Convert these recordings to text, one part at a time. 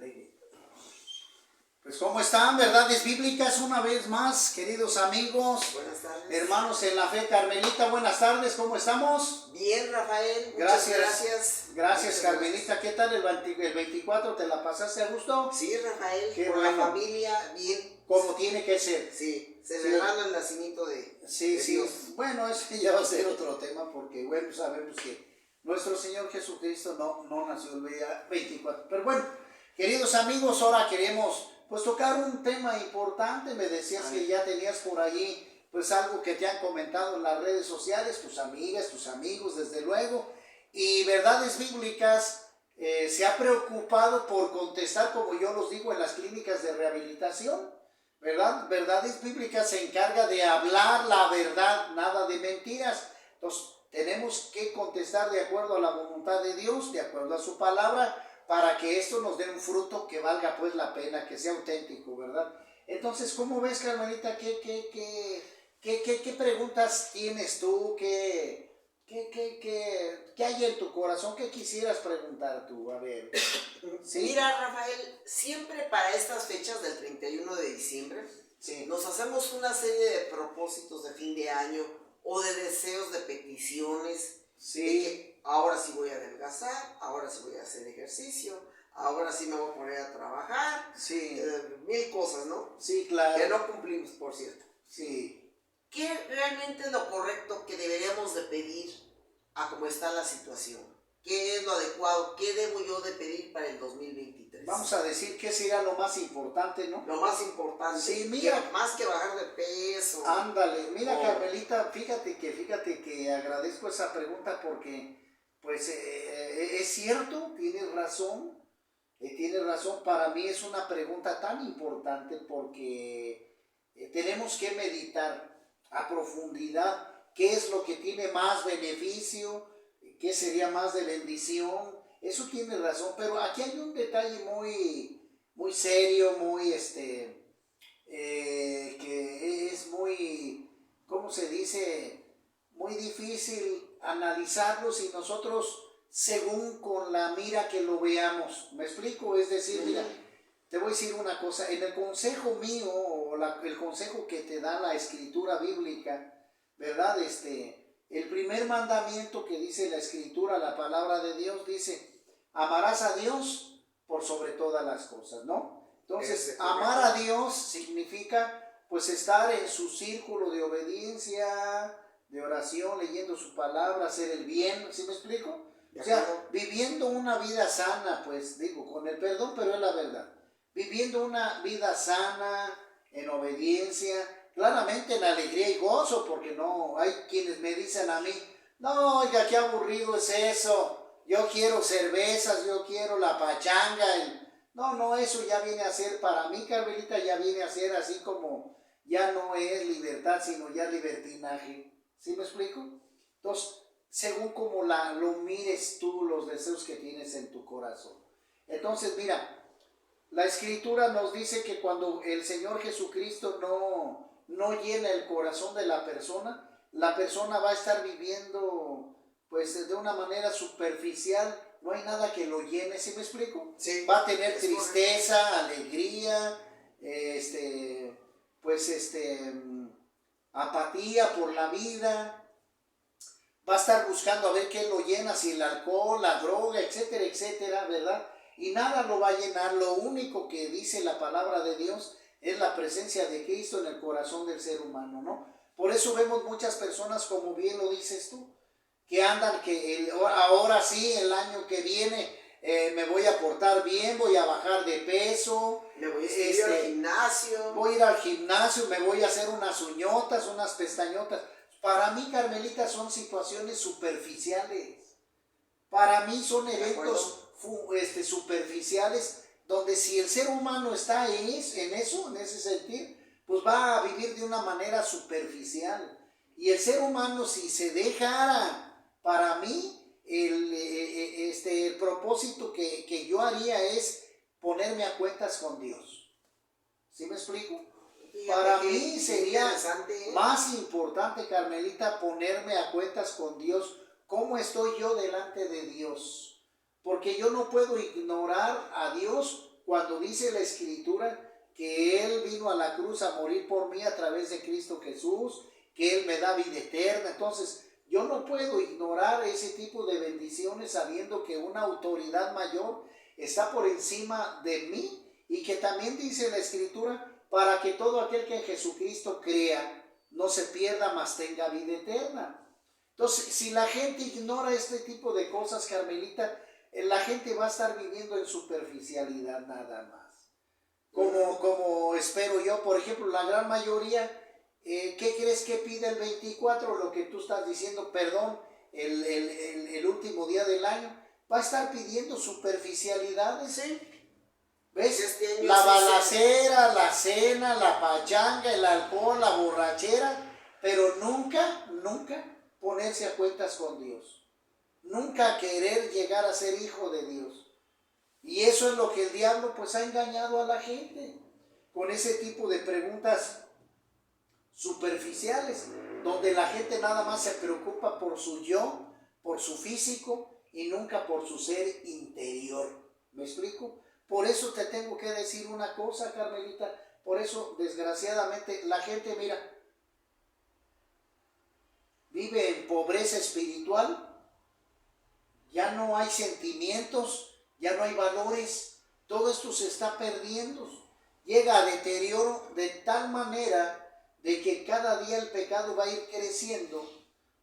Alegre. Pues ¿cómo están? Verdades bíblicas una vez más, queridos amigos. Buenas tardes. Hermanos en la fe. Carmelita, buenas tardes, ¿cómo estamos? Bien, Rafael. Gracias. Gracias, Carmelita. ¿Qué tal el 24? ¿Te la pasaste a gusto? Sí, Rafael. Qué con bueno. la familia, bien. Como tiene que ser. Sí, celebrando el nacimiento de Dios. Bueno, eso ya va a ser otro tema porque, bueno, sabemos que nuestro Señor Jesucristo no nació el día 24. Pero bueno, queridos amigos, ahora queremos pues tocar un tema importante. Me decías que ya tenías por allí pues algo que te han comentado en las redes sociales, tus amigas, tus amigos, desde luego. Y Verdades Bíblicas se ha preocupado por contestar, como yo los digo, en las clínicas de rehabilitación, ¿verdad? Verdades Bíblicas se encarga de hablar la verdad, nada de mentiras. Entonces, tenemos que contestar de acuerdo a la voluntad de Dios, de acuerdo a su palabra, para que esto nos dé un fruto que valga pues la pena, que sea auténtico, ¿verdad? Entonces, ¿cómo ves, Carmelita? ¿Qué preguntas tienes tú? ¿Qué hay en tu corazón? ¿Qué quisieras preguntar tú? A ver. ¿Sí? Mira, Rafael, siempre para estas fechas del 31 de diciembre, Sí. nos hacemos una serie de propósitos de fin de año o de deseos, de peticiones. Sí. De que ahora sí voy a adelgazar, ahora sí voy a hacer ejercicio, ahora sí me voy a poner a trabajar. Sí. Mil cosas, ¿no? Sí, claro. Que no cumplimos, por cierto. Sí. ¿Qué realmente es lo correcto que deberíamos de pedir a cómo está la situación? ¿Qué es lo adecuado? ¿Qué debo yo de pedir para el 2023? Vamos a decir que sería lo más importante, ¿no? Lo más importante. Sí, mira. Más que bajar de peso. Ándale, mira, Carmelita, fíjate que agradezco esa pregunta porque, pues, es cierto, tienes razón, para mí es una pregunta tan importante porque tenemos que meditar a profundidad qué es lo que tiene más beneficio, qué sería más de bendición. Eso tiene razón, pero aquí hay un detalle muy serio, que es muy, ¿cómo se dice? Muy difícil analizarlo si nosotros según con la mira que lo veamos. ¿Me explico? Es decir, mira, te voy a decir una cosa, en el consejo mío, o el consejo que te da la escritura bíblica, ¿verdad? El primer mandamiento que dice la escritura, la palabra de Dios, dice, amarás a Dios por sobre todas las cosas, ¿no? Entonces, amar a Dios significa pues estar en su círculo de obediencia, de oración, leyendo su palabra, hacer el bien, ¿sí me explico? O sea, viviendo una vida sana, pues digo, con el perdón, pero es la verdad. Viviendo una vida sana, en obediencia, claramente en alegría y gozo, porque no, hay quienes me dicen a mí, no, oiga, qué aburrido es eso, yo quiero cervezas, yo quiero la pachanga, no, eso ya viene a ser, para mí, Carmelita, ya viene a ser así como, ya no es libertad, sino ya libertinaje. ¿Sí me explico? Entonces, según como lo mires tú, los deseos que tienes en tu corazón. Entonces, mira, la Escritura nos dice que cuando el Señor Jesucristo no llena el corazón de la persona va a estar viviendo, pues, de una manera superficial. No hay nada que lo llene, ¿sí me explico? Sí, va a tener tristeza, alegría, apatía por la vida. Va a estar buscando a ver qué lo llena, si el alcohol, la droga, etcétera, etcétera, ¿verdad? Y nada lo va a llenar. Lo único que dice la palabra de Dios es la presencia de Cristo en el corazón del ser humano, ¿no? Por eso vemos muchas personas, como bien lo dices tú, que andan, ahora sí, el año que viene, me voy a portar bien, voy a bajar de peso. Me voy a ir al gimnasio. Voy a ir al gimnasio, me voy a hacer unas uñotas, unas pestañotas. Para mí, Carmelita, son situaciones superficiales. Para mí son eventos superficiales donde si el ser humano está en ese sentido, pues va a vivir de una manera superficial. Y el ser humano, si se dejara, para mí, el propósito que yo haría es ponerme a cuentas con Dios. ¿Sí me explico? Para mí sería más importante, Carmelita, ponerme a cuentas con Dios. ¿Cómo estoy yo delante de Dios? Porque yo no puedo ignorar a Dios cuando dice la Escritura que Él vino a la cruz a morir por mí a través de Cristo Jesús, que Él me da vida eterna. Entonces, yo no puedo ignorar ese tipo de bendiciones sabiendo que una autoridad mayor está por encima de mí y que también dice la Escritura para que todo aquel que en Jesucristo crea no se pierda, mas tenga vida eterna. Entonces, si la gente ignora este tipo de cosas, Carmelita, la gente va a estar viviendo en superficialidad nada más. Como espero yo, por ejemplo, la gran mayoría, ¿qué crees que pide el 24? Lo que tú estás diciendo, perdón, el último día del año, va a estar pidiendo superficialidades, ¿eh? ¿Ves? Este La balacera, la cena, la pachanga, el alcohol, la borrachera, pero nunca ponerse a cuentas con Dios. Nunca querer llegar a ser hijo de Dios. Y eso es lo que el diablo pues ha engañado a la gente con ese tipo de preguntas superficiales, donde la gente nada más se preocupa por su yo, por su físico y nunca por su ser interior. ¿Me explico? Por eso te tengo que decir una cosa, Carmelita. Por eso, desgraciadamente, la gente, mira, vive en pobreza espiritual. Ya no hay sentimientos, ya no hay valores. Todo esto se está perdiendo. Llega a deterioro de tal manera de que cada día el pecado va a ir creciendo,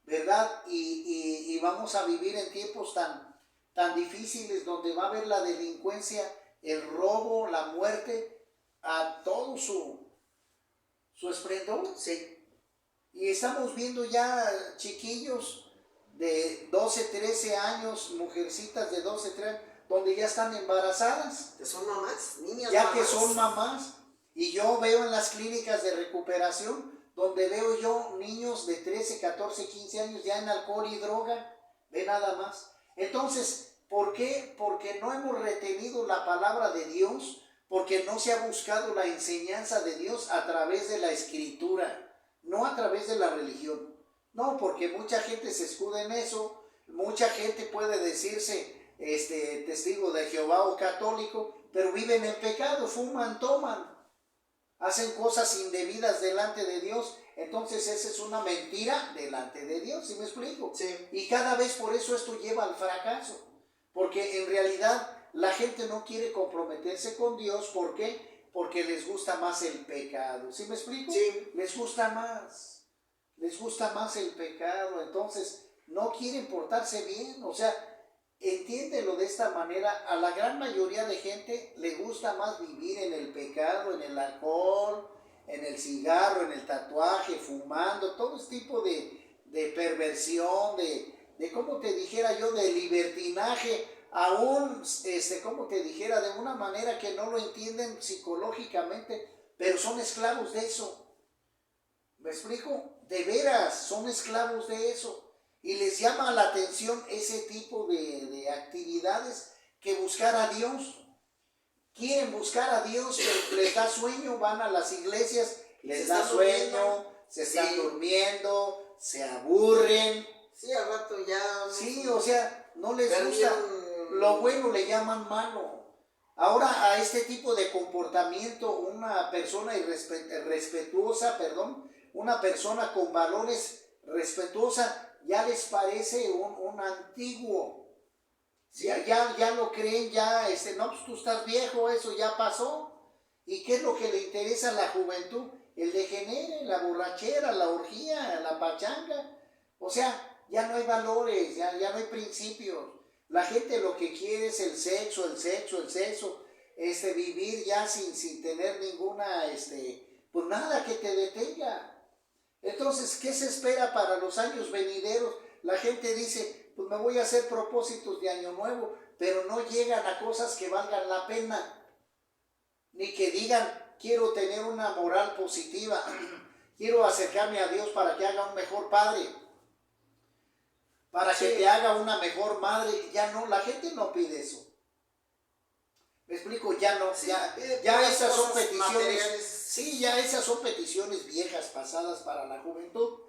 ¿verdad? Y vamos a vivir en tiempos tan difíciles donde va a haber la delincuencia, el robo, la muerte, a todo su esplendor. Sí. Y estamos viendo ya chiquillos de 12, 13 años, mujercitas de 12, 13 años, donde ya están embarazadas. Que son mamás, niñas ya mamás. Que son mamás. Y yo veo en las clínicas de recuperación, donde veo yo niños de 13, 14, 15 años ya en alcohol y droga, ve nada más. Entonces, ¿por qué? Porque no hemos retenido la palabra de Dios, porque no se ha buscado la enseñanza de Dios a través de la Escritura, no a través de la religión. No, porque mucha gente se escuda en eso, mucha gente puede decirse testigo de Jehová o católico, pero viven en pecado, fuman, toman, hacen cosas indebidas delante de Dios. Entonces esa es una mentira delante de Dios, ¿sí me explico? Sí. Y cada vez por eso esto lleva al fracaso, porque en realidad la gente no quiere comprometerse con Dios. ¿Por qué? Porque les gusta más el pecado, ¿sí me explico? Sí. Les gusta más el pecado. Entonces no quieren portarse bien. O sea, entiéndelo de esta manera, a la gran mayoría de gente le gusta más vivir en el pecado, en el alcohol, en el cigarro, en el tatuaje, fumando, todo este tipo de perversión, de cómo te dijera yo, de libertinaje, aún, como te dijera, de una manera que no lo entienden psicológicamente, pero son esclavos de eso. ¿Me explico? De veras, son esclavos de eso. Y les llama la atención ese tipo de actividades que buscar a Dios. Quieren buscar a Dios, pero les da sueño, van a las iglesias, les da sueño, se están durmiendo, se aburren. Sí, al rato ya. Sí, o sea, no les gusta. Lo bueno le llaman malo. Ahora a este tipo de comportamiento, una persona respetuosa, una persona con valores respetuosa, ya les parece un antiguo. Ya lo creen, no, pues tú estás viejo, eso ya pasó. ¿Y qué es lo que le interesa a la juventud? El degenere, la borrachera, la orgía, la pachanga. O sea, ya no hay valores, ya no hay principios. La gente lo que quiere es el sexo, vivir ya sin tener ninguna, pues nada que te detenga. Entonces, ¿qué se espera para los años venideros? La gente dice, pues me voy a hacer propósitos de año nuevo, pero no llegan a cosas que valgan la pena, ni que digan, quiero tener una moral positiva, quiero acercarme a Dios para que haga un mejor padre, para que te haga una mejor madre. Ya no, la gente no pide eso. ¿Me explico? Ya no, ya esas son peticiones materiales. Sí, ya esas son peticiones viejas, pasadas para la juventud.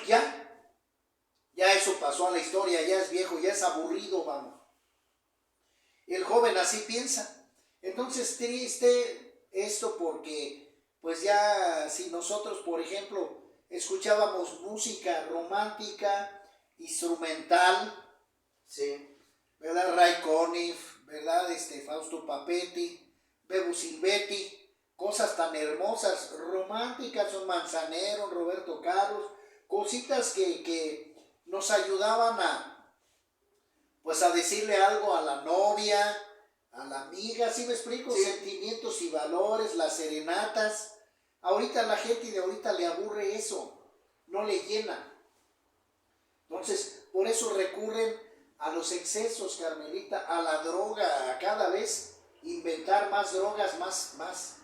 Ya eso pasó a la historia, ya es viejo, ya es aburrido, vamos. El joven así piensa. Entonces, triste esto porque, pues ya si nosotros, por ejemplo, escuchábamos música romántica, instrumental, Sí, ¿verdad? Ray Conniff, ¿verdad? Fausto Papetti, Bebo Silvetti, cosas tan hermosas, románticas, un Manzanero, un Roberto Carlos, cositas que nos ayudaban pues a decirle algo a la novia, a la amiga, ¿sí me explico? sí. Sentimientos y valores, las serenatas. Ahorita la gente de ahorita le aburre eso, no le llena. Entonces, por eso recurren a los excesos, Carmelita, a la droga, a cada vez inventar más drogas, más,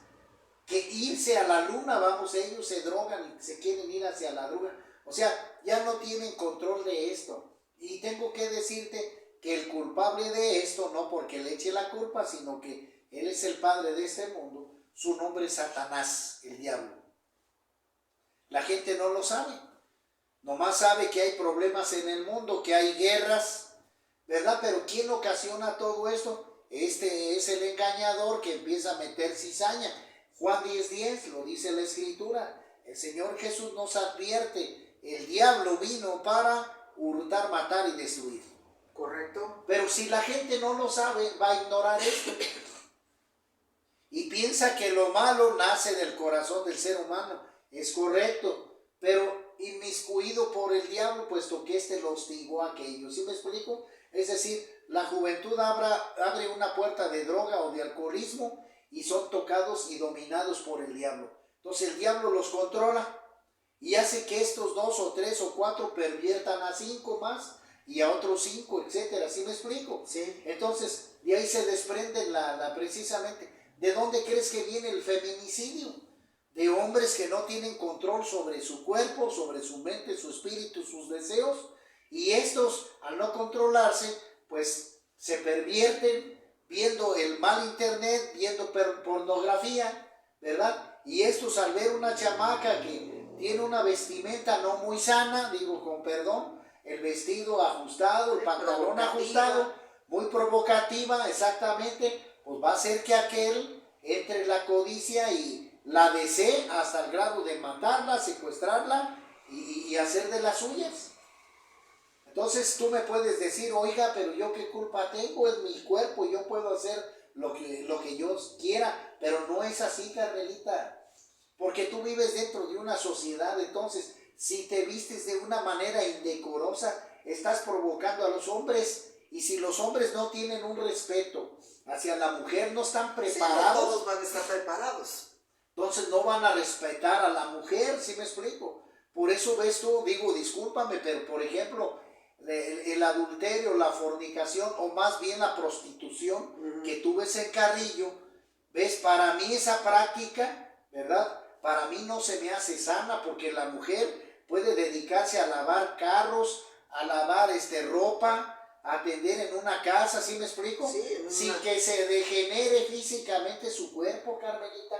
que irse a la luna, vamos, ellos se drogan y se quieren ir hacia la luna. O sea, ya no tienen control de esto. Y tengo que decirte que el culpable de esto, no porque le eche la culpa, sino que él es el padre de este mundo, su nombre es Satanás, el diablo. La gente no lo sabe. Nomás sabe que hay problemas en el mundo, que hay guerras, ¿verdad? Pero ¿quién ocasiona todo esto? Este es el engañador que empieza a meter cizaña. Juan 10:10 lo dice la Escritura. El Señor Jesús nos advierte, el diablo vino para hurtar, matar y destruir. Correcto. Pero si la gente no lo sabe, va a ignorar esto. Y piensa que lo malo nace del corazón del ser humano. Es correcto, pero inmiscuido por el diablo, puesto que éste lo hostigó a aquello. ¿Sí me explico? Es decir, la juventud abre una puerta de droga o de alcoholismo y son tocados y dominados por el diablo. Entonces el diablo los controla y hace que estos 2 o 3 o 4 perviertan a 5 más y a otros 5, etcétera. ¿Sí me explico? Sí. Entonces, de ahí se desprende precisamente. ¿De dónde crees que viene el feminicidio? De hombres que no tienen control sobre su cuerpo, sobre su mente, su espíritu, sus deseos, y estos, al no controlarse, pues se pervierten viendo el mal internet, viendo pornografía, ¿verdad? Y estos al ver una chamaca que tiene una vestimenta no muy sana, digo con perdón, el vestido ajustado, el pantalón ajustado, muy provocativa, exactamente, pues va a hacer que aquel entre en la codicia y la desee hasta el grado de matarla, secuestrarla y hacer de las suyas. Entonces tú me puedes decir, oiga, pero yo qué culpa tengo, es mi cuerpo, yo puedo hacer lo que yo quiera, pero no es así, Carmelita, porque tú vives dentro de una sociedad. Entonces si te vistes de una manera indecorosa, estás provocando a los hombres, y si los hombres no tienen un respeto hacia la mujer, no están preparados. Sí, no todos van a estar preparados. Entonces no van a respetar a la mujer, ¿sí me explico? Por eso ves tú, digo, discúlpame, pero por ejemplo, el adulterio, la fornicación, o más bien la prostitución, que tú ves en Carrillo, ves, para mí esa práctica, ¿verdad? Para mí no se me hace sana, porque la mujer puede dedicarse a lavar carros, a lavar ropa, a atender en una casa, ¿sí me explico? Sí, sin que se degenere físicamente su cuerpo, Carmelita.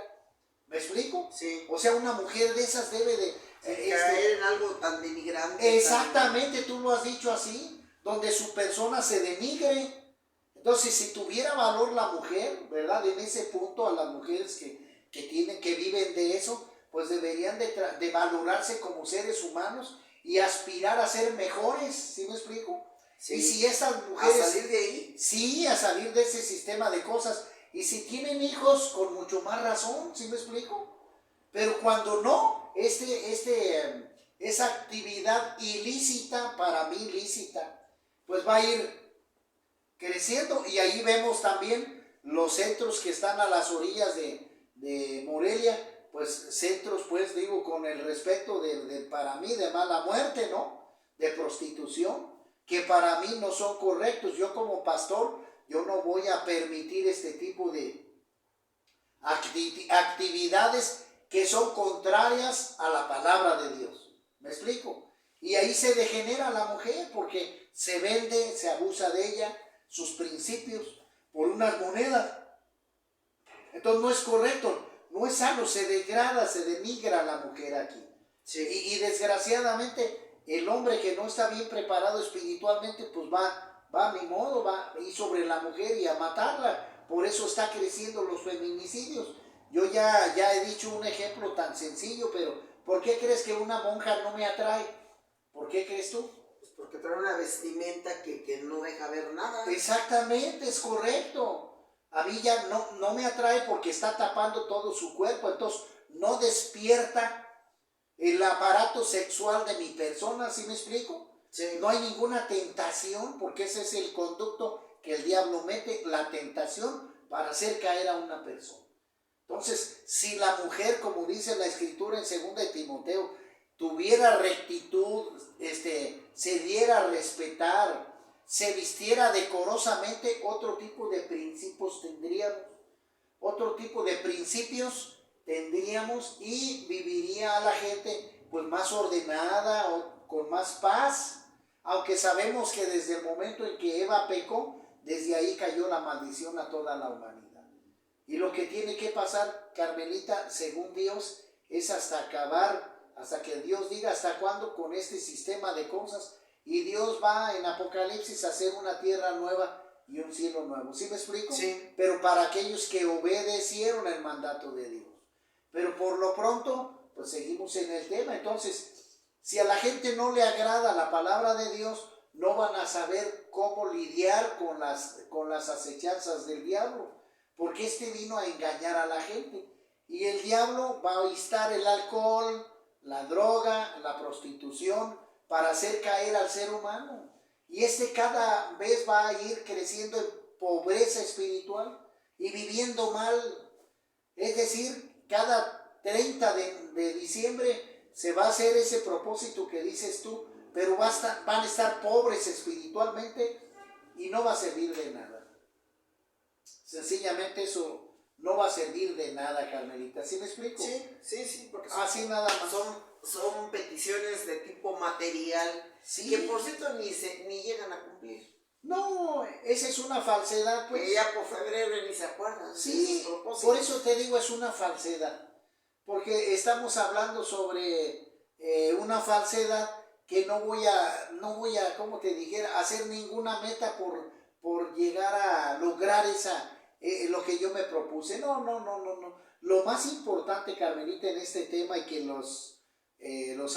¿Me explico? Sí. O sea, una mujer de esas debe de... caer en algo tan denigrante. Exactamente, tú lo has dicho así, donde su persona se denigre. Entonces, si tuviera valor la mujer, ¿verdad? En ese punto, a las mujeres que viven de eso, pues deberían de valorarse como seres humanos y aspirar a ser mejores, ¿sí me explico? Sí. Y si estas mujeres... ¿A salir de ahí? Sí, a salir de ese sistema de cosas. Y si tienen hijos, con mucho más razón, ¿sí me explico? Pero cuando no, esa actividad ilícita, para mí lícita, pues va a ir creciendo. Y ahí vemos también los centros que están a las orillas de Morelia, pues centros, pues digo, con el respeto para mí, de mala muerte, ¿no? De prostitución, que para mí no son correctos. Yo como pastor, yo no voy a permitir este tipo de actividades que son contrarias a la palabra de Dios. ¿Me explico? Y ahí se degenera la mujer porque se vende, se abusa de ella, sus principios, por unas monedas. Entonces no es correcto, no es sano, se degrada, se denigra a la mujer aquí. Sí. Y desgraciadamente el hombre que no está bien preparado espiritualmente, pues va a mi modo, va a ir sobre la mujer y a matarla, por eso está creciendo los feminicidios. Yo ya he dicho un ejemplo tan sencillo, pero ¿por qué crees que una monja no me atrae? ¿Por qué crees tú? Pues porque trae una vestimenta que no deja ver nada. Exactamente, es correcto. A mí ya no me atrae porque está tapando todo su cuerpo, entonces no despierta el aparato sexual de mi persona, ¿sí me explico? Sí. No hay ninguna tentación, porque ese es el conducto que el diablo mete, la tentación para hacer caer a una persona. Entonces, si la mujer, como dice la escritura en 2 de Timoteo, tuviera rectitud, se diera a respetar, se vistiera decorosamente, otro tipo de principios tendríamos y viviría a la gente pues más ordenada o con más paz, aunque sabemos que desde el momento en que Eva pecó, desde ahí cayó la maldición a toda la humanidad. Y lo que tiene que pasar, Carmelita, según Dios, es hasta acabar, hasta que Dios diga hasta cuándo con este sistema de cosas. Y Dios va en Apocalipsis a hacer una tierra nueva y un cielo nuevo. ¿Sí me explico? Sí. Pero para aquellos que obedecieron el mandato de Dios. Pero por lo pronto, pues seguimos en el tema. Entonces, si a la gente no le agrada la palabra de Dios, no van a saber cómo lidiar con las acechanzas del diablo. Porque vino a engañar a la gente. Y el diablo va a instar el alcohol, la droga, la prostitución, para hacer caer al ser humano. Y cada vez va a ir creciendo en pobreza espiritual y viviendo mal. Es decir, cada 30 de diciembre se va a hacer ese propósito que dices tú, pero van a estar pobres espiritualmente y no va a servir de nada. Sencillamente eso no va a servir de nada, Carmelita. ¿Sí me explico? Sí, porque así nada más. Son peticiones de tipo material, Sí. Que por cierto ni llegan a cumplir. No, esa es una falsedad, pues. Que ya por febrero ni se acuerdan. Sí, por eso te digo, es una falsedad. Porque estamos hablando sobre una falsedad que no voy a, como te dijera, hacer ninguna meta por llegar a lograr lo que yo me propuse. No. Lo más importante, Carmelita, en este tema, y que los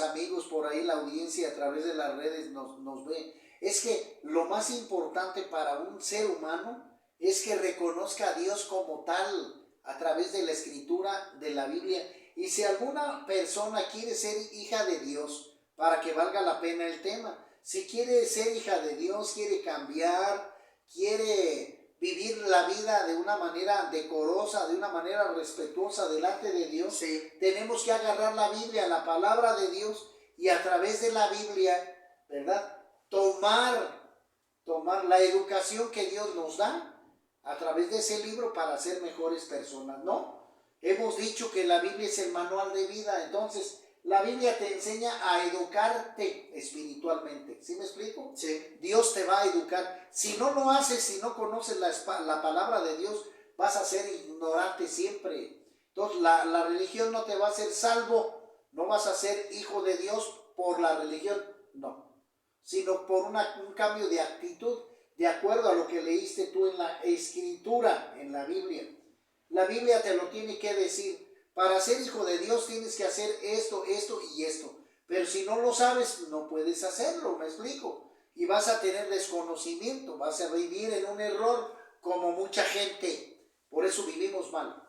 amigos por ahí, la audiencia a través de las redes nos ve, es que lo más importante para un ser humano es que reconozca a Dios como tal a través de la escritura, de la Biblia. Y si alguna persona quiere ser hija de Dios, para que valga la pena el tema, si quiere ser hija de Dios, quiere cambiar, quiere vivir la vida de una manera decorosa, de una manera respetuosa delante de Dios, sí, tenemos que agarrar la Biblia, la palabra de Dios, y a través de la Biblia, ¿verdad?, tomar la educación que Dios nos da a través de ese libro para ser mejores personas, ¿no? Hemos dicho que la Biblia es el manual de vida, entonces la Biblia te enseña a educarte espiritualmente, ¿sí me explico? Sí. Dios te va a educar. Si no lo haces, si no conoces la palabra de Dios, vas a ser ignorante siempre. Entonces la religión no te va a hacer salvo, no vas a ser hijo de Dios por la religión, no, sino por un cambio de actitud, de acuerdo a lo que leíste tú en la escritura, en la Biblia. La Biblia te lo tiene que decir. Para ser hijo de Dios tienes que hacer esto, esto y esto. Pero si no lo sabes, no puedes hacerlo, ¿me explico? Y vas a tener desconocimiento, vas a vivir en un error como mucha gente. Por eso vivimos mal.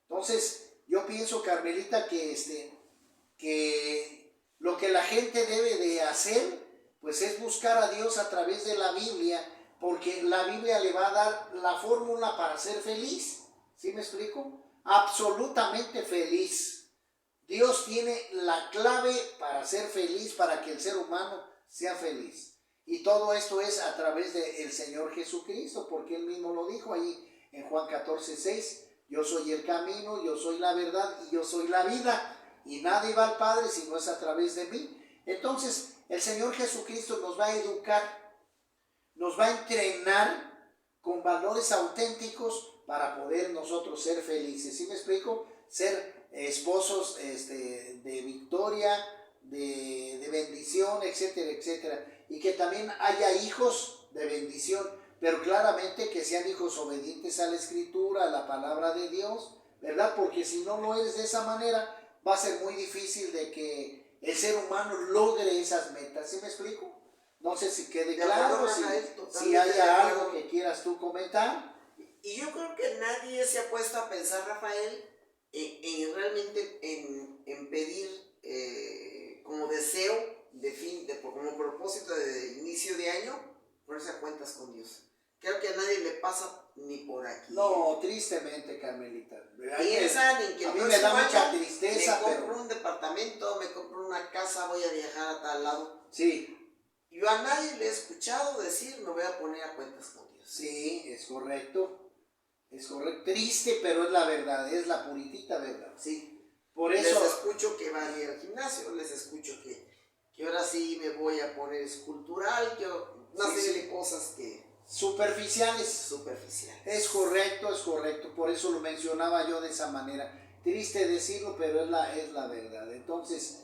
Entonces, yo pienso, Carmelita, que lo que la gente debe de hacer, pues es buscar a Dios a través de la Biblia, porque la Biblia le va a dar la fórmula para ser feliz. ¿Sí me explico? Absolutamente feliz. Dios tiene la clave para ser feliz, para que el ser humano sea feliz. Y todo esto es a través del Señor Jesucristo, porque Él mismo lo dijo ahí en Juan 14:6. Yo soy el camino, yo soy la verdad y yo soy la vida. Y nadie va al Padre si no es a través de mí. Entonces, el Señor Jesucristo nos va a educar, nos va a entrenar con valores auténticos para poder nosotros ser felices. ¿Sí me explico? Ser esposos de victoria, de bendición, etcétera, etcétera. Y que también haya hijos de bendición. pero claramente que sean hijos obedientes a la Escritura, a la palabra de Dios, ¿verdad? Porque si no lo eres de esa manera, va a ser muy difícil de que el ser humano logre esas metas. ¿Sí me explico? No sé si quede claro, si hay algo que quieras tú comentar. Y yo creo que nadie se ha puesto a pensar, Rafael, en realmente en pedir como deseo como propósito de inicio de año, ponerse a cuentas con Dios. Creo que a nadie le pasa ni por aquí. No, tristemente, Carmelita. Piensan en que a mí me da mucha tristeza, me compro un departamento, me compro una casa, voy a viajar a tal lado. Sí. Yo a nadie le he escuchado decir, me voy a poner a cuentas con Dios. Sí, es correcto. Es correcto. Triste, pero es la verdad, es la puritita verdad. Sí. Por eso. Les escucho que van a ir al gimnasio, les escucho que ahora sí me voy a poner escultural, que una serie de cosas que... Superficiales. Es correcto. Por eso lo mencionaba yo de esa manera. Triste decirlo, pero es la verdad. Entonces,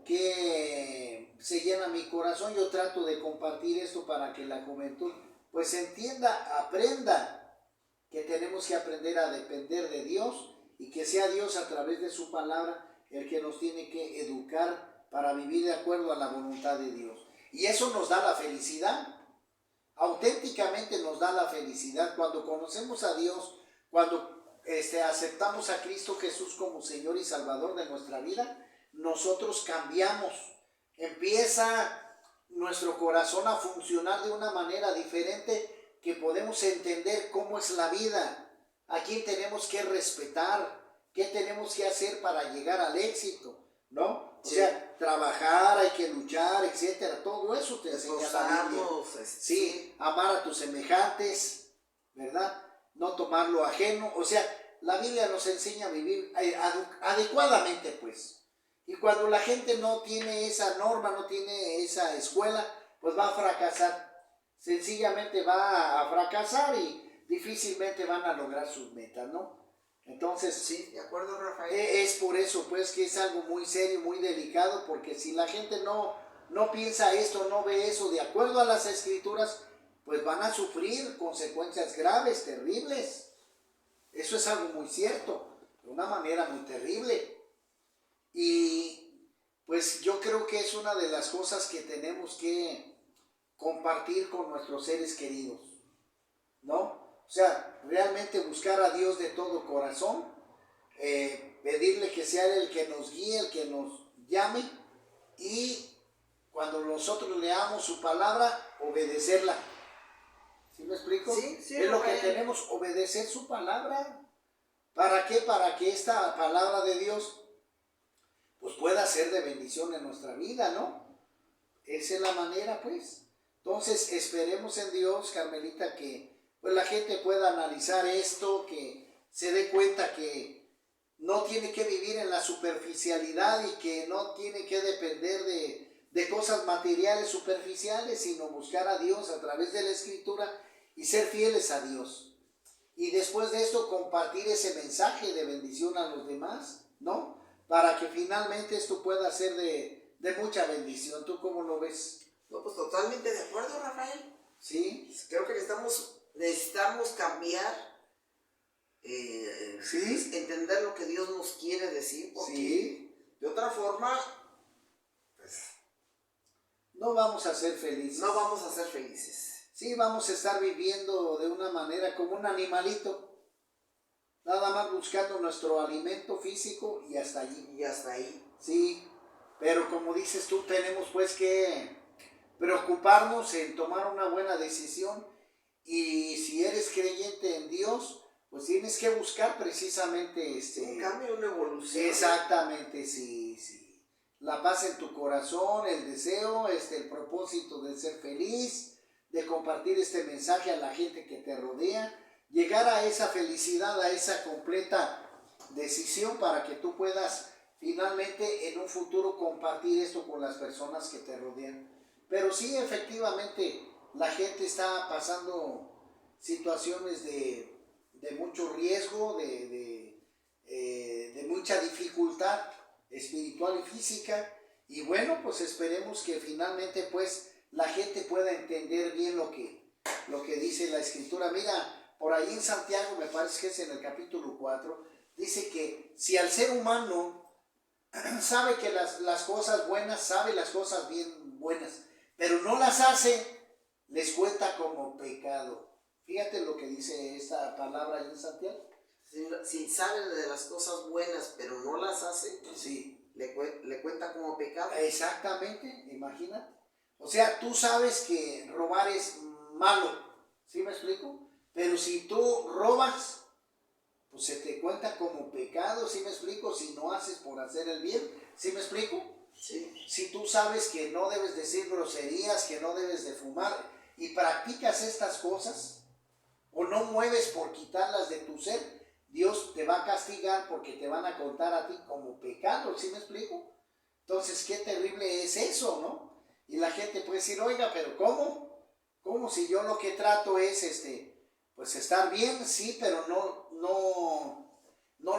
que se llena mi corazón. Yo trato de compartir esto para que la juventud pues entienda, aprenda que tenemos que aprender a depender de Dios y que sea Dios a través de su palabra el que nos tiene que educar para vivir de acuerdo a la voluntad de Dios. Y eso nos da la felicidad. Auténticamente nos da la felicidad cuando conocemos a Dios, cuando aceptamos a Cristo Jesús como Señor y Salvador de nuestra vida. Nosotros cambiamos, empieza nuestro corazón a funcionar de una manera diferente, que podemos entender cómo es la vida, a quién tenemos que respetar, qué tenemos que hacer para llegar al éxito, ¿no? O sea, trabajar, hay que luchar, etcétera, todo eso te enseña la Biblia. Sí, amar a tus semejantes, ¿verdad? No tomar lo ajeno, o sea, la Biblia nos enseña a vivir adecuadamente, pues. Y cuando la gente no tiene esa norma, no tiene esa escuela, pues va a fracasar. Sencillamente va a fracasar y difícilmente van a lograr sus metas, ¿no? Entonces, sí, de acuerdo, Rafael. Es por eso, pues, que es algo muy serio, muy delicado, porque si la gente no piensa esto, no ve eso de acuerdo a las Escrituras, pues van a sufrir consecuencias graves, terribles. Eso es algo muy cierto, de una manera muy terrible. Y pues yo creo que es una de las cosas que tenemos que compartir con nuestros seres queridos, ¿no? O sea, realmente buscar a Dios de todo corazón, pedirle que sea Él el que nos guíe, el que nos llame, y cuando nosotros leamos su palabra, obedecerla. ¿Sí me explico? Sí, es lo que tenemos, obedecer su palabra. ¿Para qué? Para que esta palabra de Dios pues pueda ser de bendición en nuestra vida, ¿no? Esa es la manera, pues. Entonces, esperemos en Dios, Carmelita, que pues la gente pueda analizar esto, que se dé cuenta que no tiene que vivir en la superficialidad y que no tiene que depender de cosas materiales superficiales, sino buscar a Dios a través de la Escritura y ser fieles a Dios. Y después de esto compartir ese mensaje de bendición a los demás, ¿no? Para que finalmente esto pueda ser de mucha bendición. ¿Tú cómo lo ves? No, pues totalmente de acuerdo, Rafael. Sí. Creo que necesitamos cambiar, sí. Entender lo que Dios nos quiere decir, porque sí. de otra forma, pues, no vamos a ser felices. No vamos a ser felices. Sí, vamos a estar viviendo de una manera como un animalito. Nada más buscando nuestro alimento físico y hasta allí. Y hasta ahí. Sí, pero como dices tú, tenemos pues que preocuparnos en tomar una buena decisión. Y si eres creyente en Dios, pues tienes que buscar precisamente un cambio, una evolución. Exactamente, sí. La paz en tu corazón, el deseo, el propósito de ser feliz, de compartir este mensaje a la gente que te rodea, llegar a esa felicidad, a esa completa decisión para que tú puedas finalmente en un futuro compartir esto con las personas que te rodean. Pero sí, efectivamente, la gente está pasando situaciones de mucho riesgo, de mucha dificultad espiritual y física, y bueno, pues esperemos que finalmente pues la gente pueda entender bien lo que lo que dice la Escritura. Mira, por ahí en Santiago, me parece que es en el capítulo 4, dice que si al ser humano sabe que las cosas buenas, sabe las cosas bien buenas, pero no las hace, les cuenta como pecado. Fíjate lo que dice esta palabra ahí en Santiago. Si sabe de las cosas buenas, pero no las hace, Sí, le cuenta como pecado. exactamente, imagínate. O sea, tú sabes que robar es malo, ¿sí me explico? Pero si tú robas, pues se te cuenta como pecado, ¿sí me explico? Si no haces por hacer el bien, ¿sí me explico? Sí. Si tú sabes que no debes decir groserías, que no debes de fumar, y practicas estas cosas, o no mueves por quitarlas de tu ser, Dios te va a castigar porque te van a contar a ti como pecado, ¿sí me explico? Entonces, qué terrible es eso, ¿no? Y la gente puede decir, oiga, pero ¿cómo? ¿Cómo si yo lo que trato es, pues estar bien? Sí, pero no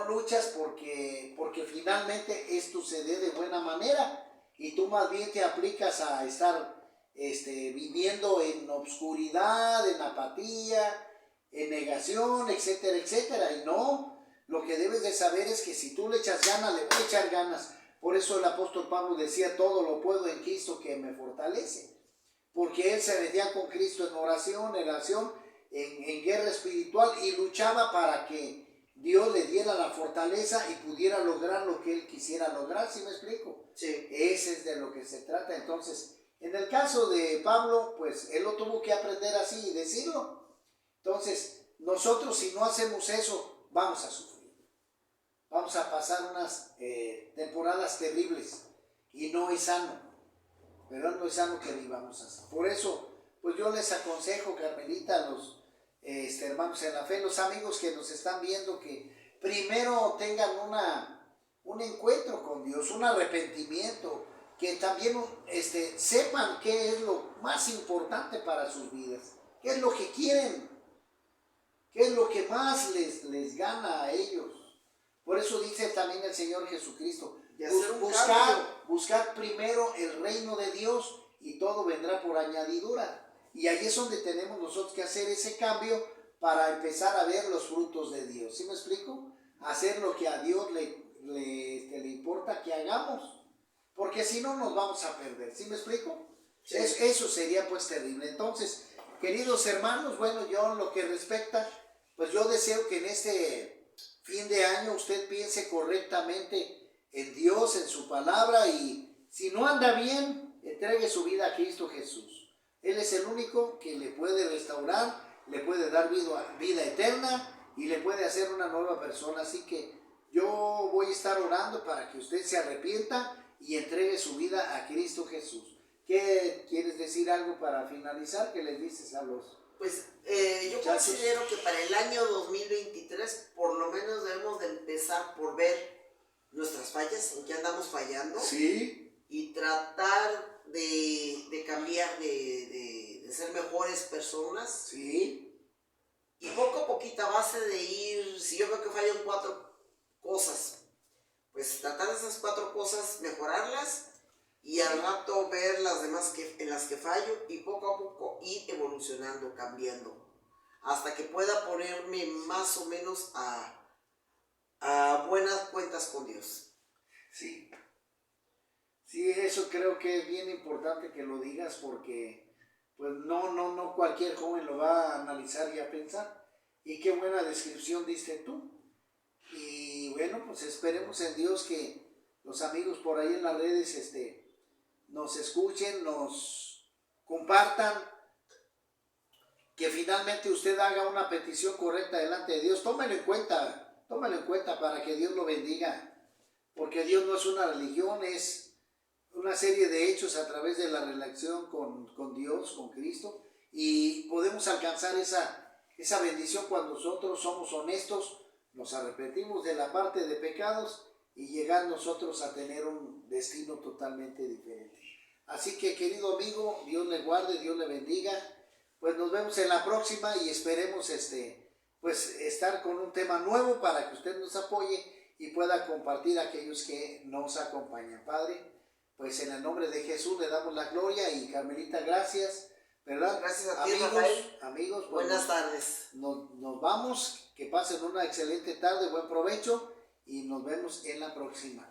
luchas porque finalmente esto se dé de buena manera y tú más bien te aplicas a estar viviendo en obscuridad, en apatía, en negación, etcétera, etcétera. Y no, lo que debes de saber es que si tú le echas ganas, le voy a echar ganas. Por eso el apóstol Pablo decía, todo lo puedo en Cristo que me fortalece. Porque él se metía con Cristo en oración, en guerra espiritual y luchaba para que Dios le diera la fortaleza y pudiera lograr lo que él quisiera lograr, ¿sí me explico? Sí. Ese es de lo que se trata. Entonces, en el caso de Pablo, pues él lo tuvo que aprender así y decirlo. Entonces, nosotros si no hacemos eso, vamos a sufrir. Vamos a pasar unas temporadas terribles y no es sano. ¿Verdad? No es sano que vivamos así. Por eso, pues yo les aconsejo, Carmelita, a los hermanos en la fe, los amigos que nos están viendo, que primero tengan un encuentro con Dios, un arrepentimiento, que también sepan qué es lo más importante para sus vidas, qué es lo que quieren, qué es lo que más les gana a ellos. Por eso dice también el Señor Jesucristo, buscar primero el reino de Dios y todo vendrá por añadidura. Y ahí es donde tenemos nosotros que hacer ese cambio para empezar a ver los frutos de Dios. ¿Sí me explico? Hacer lo que a Dios le importa que hagamos. Porque si no nos vamos a perder. ¿Sí me explico? Sí. Eso sería pues terrible. Entonces, queridos hermanos, bueno, yo en lo que respecta, pues yo deseo que en este fin de año usted piense correctamente en Dios, en su palabra, y si no anda bien, entregue su vida a Cristo Jesús. Él es el único que le puede restaurar, le puede dar vida eterna y le puede hacer una nueva persona. Así que yo voy a estar orando para que usted se arrepienta y entregue su vida a Cristo Jesús. ¿Qué quieres decir algo para finalizar? ¿Qué les dices a los Pues yo considero que para el año 2023 por lo menos debemos de empezar por ver nuestras fallas, en qué andamos fallando. Sí. Y tratar de cambiar, de ser mejores personas. Sí. Y poco a poquito, a base de ir, si yo veo que fallan 4 cosas, pues tratar de esas 4 cosas, mejorarlas y al rato ver las demás en las que fallo y poco a poco ir evolucionando, cambiando, hasta que pueda ponerme más o menos a buenas cuentas con Dios. Sí. Sí, eso creo que es bien importante que lo digas porque pues no cualquier joven lo va a analizar y a pensar. Y qué buena descripción diste tú. Y bueno, pues esperemos en Dios que los amigos por ahí en las redes nos escuchen, nos compartan, que finalmente usted haga una petición correcta delante de Dios. Tómelo en cuenta para que Dios lo bendiga. Porque Dios no es una religión, es una serie de hechos a través de la relación con Dios, con Cristo, y podemos alcanzar esa bendición cuando nosotros somos honestos, nos arrepentimos de la parte de pecados y llegar nosotros a tener un destino totalmente diferente. Así que, querido amigo, Dios le guarde, Dios le bendiga. Pues nos vemos en la próxima y esperemos pues estar con un tema nuevo para que usted nos apoye y pueda compartir a aquellos que nos acompañan. Padre, pues en el nombre de Jesús le damos la gloria y Carmelita, gracias. ¿verdad? Gracias a ti, Amigos, Rafael. amigos, pues, Buenas tardes. nos vamos, que pasen una excelente tarde, buen provecho y nos vemos en la próxima.